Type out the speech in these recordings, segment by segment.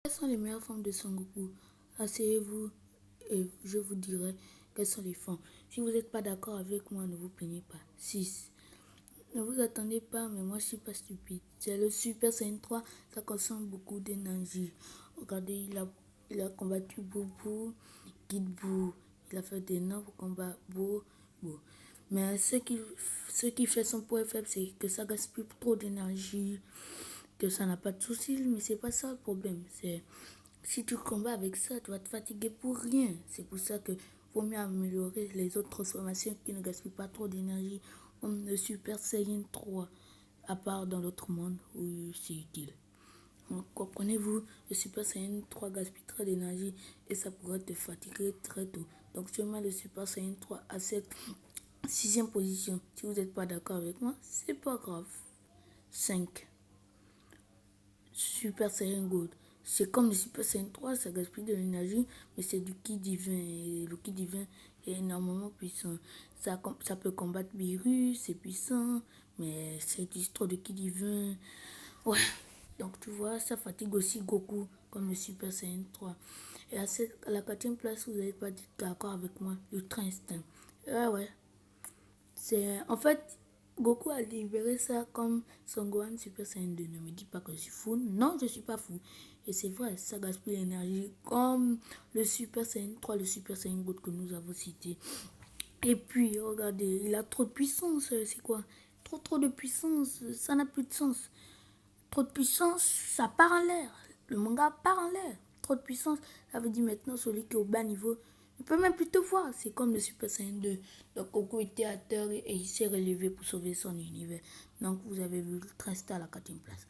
Quelles sont les meilleures formes de Son Goku? Asseyez-vous et je vous dirai quelles sont les formes. Si vous n'êtes pas d'accord avec moi, ne vous plaignez pas. 6. Ne vous attendez pas, mais moi je suis pas stupide. C'est le Super Saiyan 3, ça consomme beaucoup d'énergie. Regardez, il a combattu Boubou, Kid Buu. Il a fait d'énormes combats. Beau. Mais ce qui fait son point faible, c'est que ça gaspille trop d'énergie, que ça n'a pas de soucis, mais c'est pas ça le problème. C'est si tu combats avec ça, tu vas te fatiguer pour rien. C'est pour ça que vaut mieux améliorer les autres transformations qui ne gaspillent pas trop d'énergie, comme le Super Saiyan 3, à part dans l'autre monde où c'est utile. Donc, comprenez-vous, le Super Saiyan 3 gaspille trop d'énergie et ça pourrait te fatiguer très tôt. Donc je mets le Super Saiyan 3 à cette 6e position. Si vous n'êtes pas d'accord avec moi, c'est pas grave. 5. Super Saiyan Gold. C'est comme le Super Saiyan 3, ça gaspille de l'énergie, mais c'est du ki divin. Et le ki divin est énormément puissant. Ça peut combattre virus, c'est puissant, mais c'est utilise trop de ki divin. Ouais, donc tu vois, ça fatigue aussi Goku, comme le Super Saiyan 3. Et à la 4e place, vous n'avez pas dit d'accord avec moi, Ultra Instinct. Ouais. En fait, Goku a libéré ça comme Son Gohan Super Saiyan 2. Ne me dis pas que je suis fou. Non, je suis pas fou. Et c'est vrai, ça gaspille l'énergie comme le Super Saiyan 3, le Super Saiyan God que nous avons cité. Et puis, regardez, il a trop de puissance. C'est quoi? Trop de puissance. Ça n'a plus de sens. Trop de puissance, ça part en l'air. Le manga part en l'air. Trop de puissance, ça veut dire maintenant celui qui est au bas niveau ne peut même plus te voir. C'est comme le Super Saiyan 2. Donc Goku était à terre et il s'est relevé pour sauver son univers. Donc vous avez vu le Trinsta à la 4e place.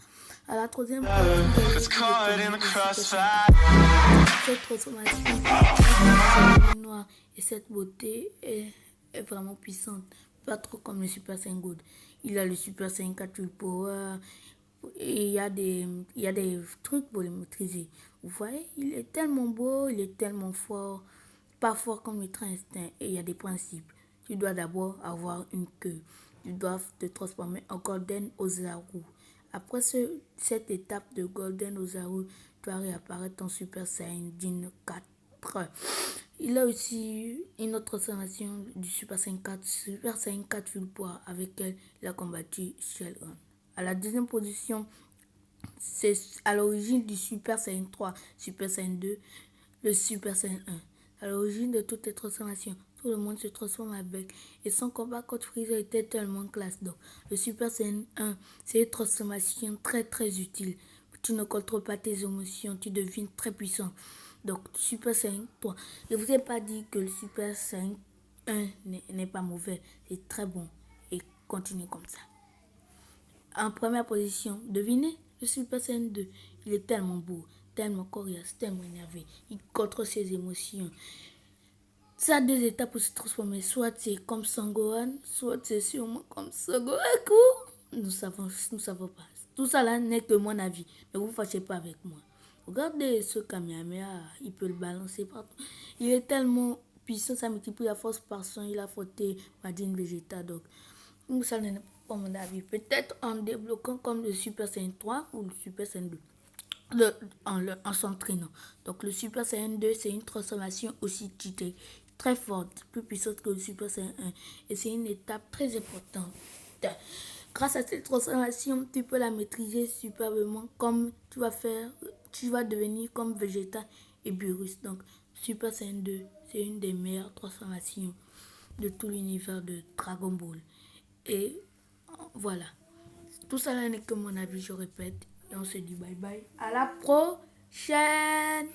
À la 3e place, vous avez vu le Super Saiyan 4. Cette transformation noire et cette beauté est vraiment puissante. Pas trop comme le Super Saiyan God. Il a le Super Saiyan 4 Full Power. Et il y a des trucs pour les maîtriser. Vous voyez, il est tellement beau, il est tellement fort. Pas fort comme le train instinct. Et il y a des principes. Tu dois d'abord avoir une queue. Tu dois te transformer en Golden Ozaru. Après cette étape de Golden Ozaru, tu vas réapparaître en Super Saiyan 4. Il a aussi une autre transformation du Super Saiyan 4, Super Saiyan 4 Full Power, avec elle il a combattu Shenron. À la 2e position, c'est à l'origine du Super Saiyan 3, Super Saiyan 2, le Super Saiyan 1. À l'origine de toutes les transformations, tout le monde se transforme avec. Et son combat contre Freezer était tellement classe. Donc, le Super Saiyan 1, c'est une transformation très utile. Tu ne contrôles pas tes émotions, tu deviens très puissant. Donc, Super Saiyan 3. Je ne vous ai pas dit que le Super Saiyan 1 n'est pas mauvais. C'est très bon. Et continue comme ça. En première position, devinez, le Super Saiyan 2. Il est tellement beau, tellement coriace, tellement énervé. Il contrôle ses émotions. Ça a 2 étapes pour se transformer. Soit c'est comme Son Gohan, soit c'est sûrement comme Son Goku. Nous savons pas. Tout ça là n'est que mon avis. Ne vous fâchez pas avec moi. Regardez ce Kamehameha, il peut le balancer partout. Il est tellement puissant, ça multiplie la force par son. Il a frotté Majin Vegeta. Donc, ça n'est pas mon avis. Peut-être en débloquant comme le Super Saiyan 3 ou le Super Saiyan 2. En s'entraînant. Donc le Super Saiyan 2, c'est une transformation aussi cheatée, très forte, plus puissante que le Super Saiyan 1. Et c'est une étape très importante. Grâce à cette transformation, tu peux la maîtriser superbement comme tu vas devenir comme Vegeta et Beerus. Donc Super Saiyan 2, c'est une des meilleures transformations de tout l'univers de Dragon Ball. Et voilà. Tout ça n'est que mon avis, je répète. Et on se dit bye bye. À la prochaine.